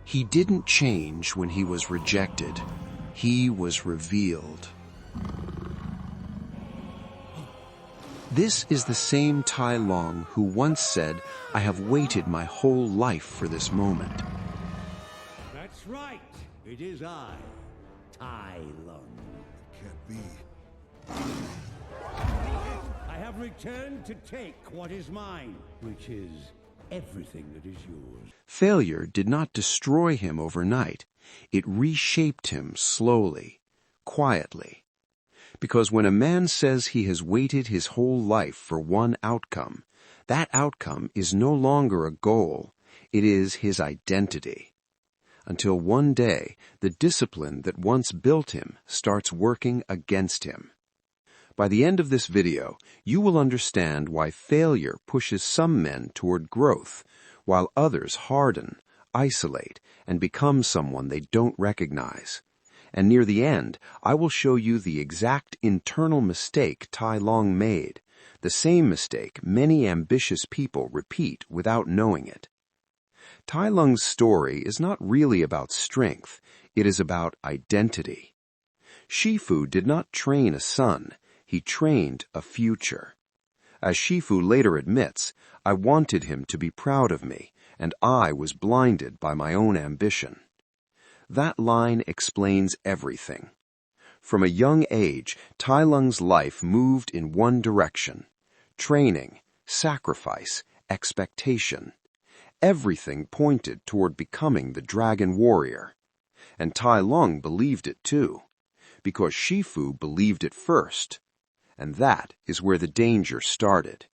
He didn't change when he was rejected. He was revealed. This is the same Tai Lung who once said, "I have waited my whole life for this moment." That's right. It is I, Tai Lung. Can't be. I have returned to take what is mine, which is everything that is yours. Failure did not destroy him overnight. It reshaped him slowly, quietly. Because when a man says he has waited his whole life for one outcome, that outcome is no longer a goal. It is his identity. Until one day, the discipline that once built him starts working against him. By the end of this video, you will understand why failure pushes some men toward growth, while others harden, isolate, and become someone they don't recognize. And near the end, I will show you the exact internal mistake Tai Lung made, the same mistake many ambitious people repeat without knowing it. Tai Lung's story is not really about strength, it is about identity. Shifu did not train a son, he trained a future. As Shifu later admits, "I wanted him to be proud of me, and I was blinded by my own ambition." That line explains everything. From a young age, Tai Lung's life moved in one direction: training, sacrifice, expectation. Everything pointed toward becoming the dragon warrior. And Tai Lung believed it too, because Shifu believed it first. And that is where the danger started.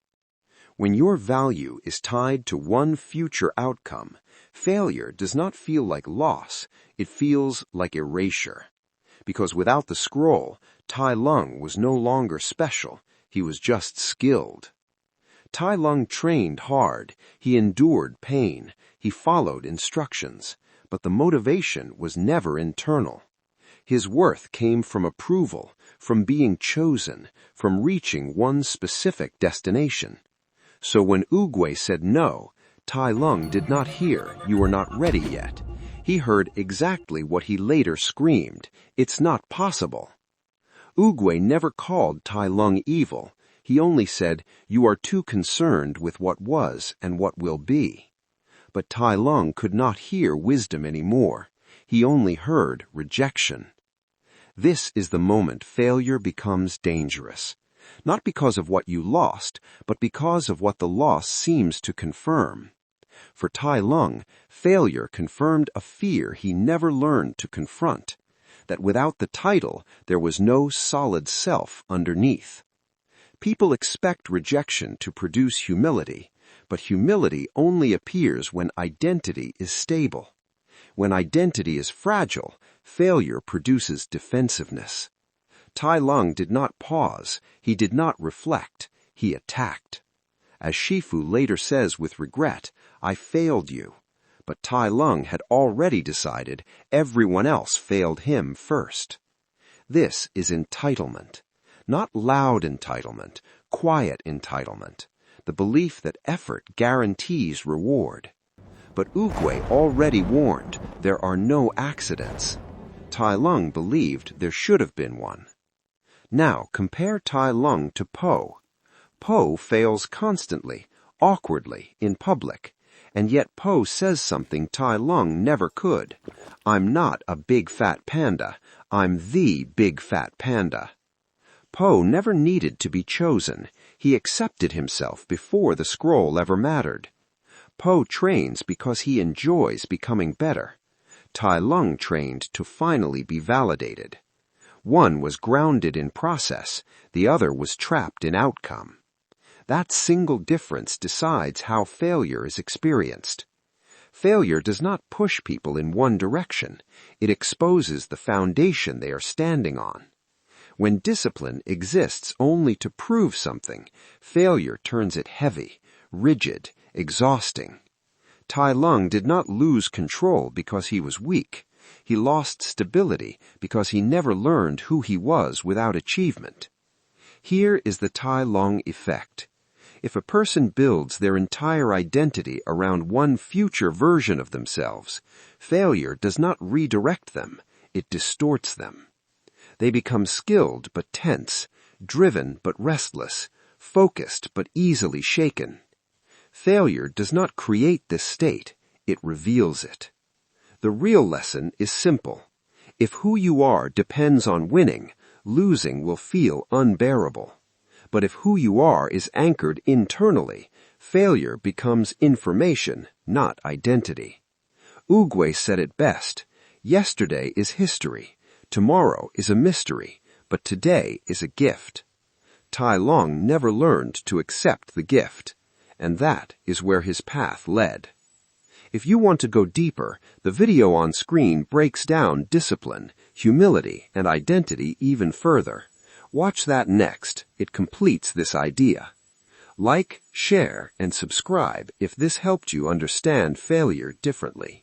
When your value is tied to one future outcome, failure does not feel like loss, it feels like erasure. Because without the scroll, Tai Lung was no longer special, he was just skilled. Tai Lung trained hard, he endured pain, he followed instructions, but the motivation was never internal. His worth came from approval, from being chosen, from reaching one specific destination. So when Oogway said no, Tai Lung did not hear, "You are not ready yet." He heard exactly what he later screamed, "It's not possible." Oogway never called Tai Lung evil. He only said, "You are too concerned with what was and what will be." But Tai Lung could not hear wisdom anymore. He only heard rejection. This is the moment failure becomes dangerous. Not because of what you lost, but because of what the loss seems to confirm. For Tai Lung, failure confirmed a fear he never learned to confront, that without the title, there was no solid self underneath. People expect rejection to produce humility, but humility only appears when identity is stable. When identity is fragile, failure produces defensiveness. Tai Lung did not pause, he did not reflect, he attacked. As Shifu later says with regret, "I failed you." But Tai Lung had already decided everyone else failed him first. This is entitlement. Not loud entitlement, quiet entitlement, the belief that effort guarantees reward. But Oogway already warned, there are no accidents. Tai Lung believed there should have been one. Now compare Tai Lung to Po. Po fails constantly, awkwardly, in public, and yet Po says something Tai Lung never could. "I'm not a big fat panda, I'm the big fat panda." Po never needed to be chosen. He accepted himself before the scroll ever mattered. Po trains because he enjoys becoming better. Tai Lung trained to finally be validated. One was grounded in process, the other was trapped in outcome. That single difference decides how failure is experienced. Failure does not push people in one direction. It exposes the foundation they are standing on. When discipline exists only to prove something, failure turns it heavy, rigid, exhausting. Tai Lung did not lose control because he was weak. He lost stability because he never learned who he was without achievement. Here is the Tai Lung effect. If a person builds their entire identity around one future version of themselves, failure does not redirect them, it distorts them. They become skilled but tense, driven but restless, focused but easily shaken. Failure does not create this state, it reveals it. The real lesson is simple. If who you are depends on winning, losing will feel unbearable. But if who you are is anchored internally, failure becomes information, not identity. Oogway said it best, "Yesterday is history, tomorrow is a mystery, but today is a gift." Tai Lung never learned to accept the gift, and that is where his path led. If you want to go deeper, the video on screen breaks down discipline, humility, and identity even further. Watch that next. It completes this idea. Like, share, and subscribe if this helped you understand failure differently.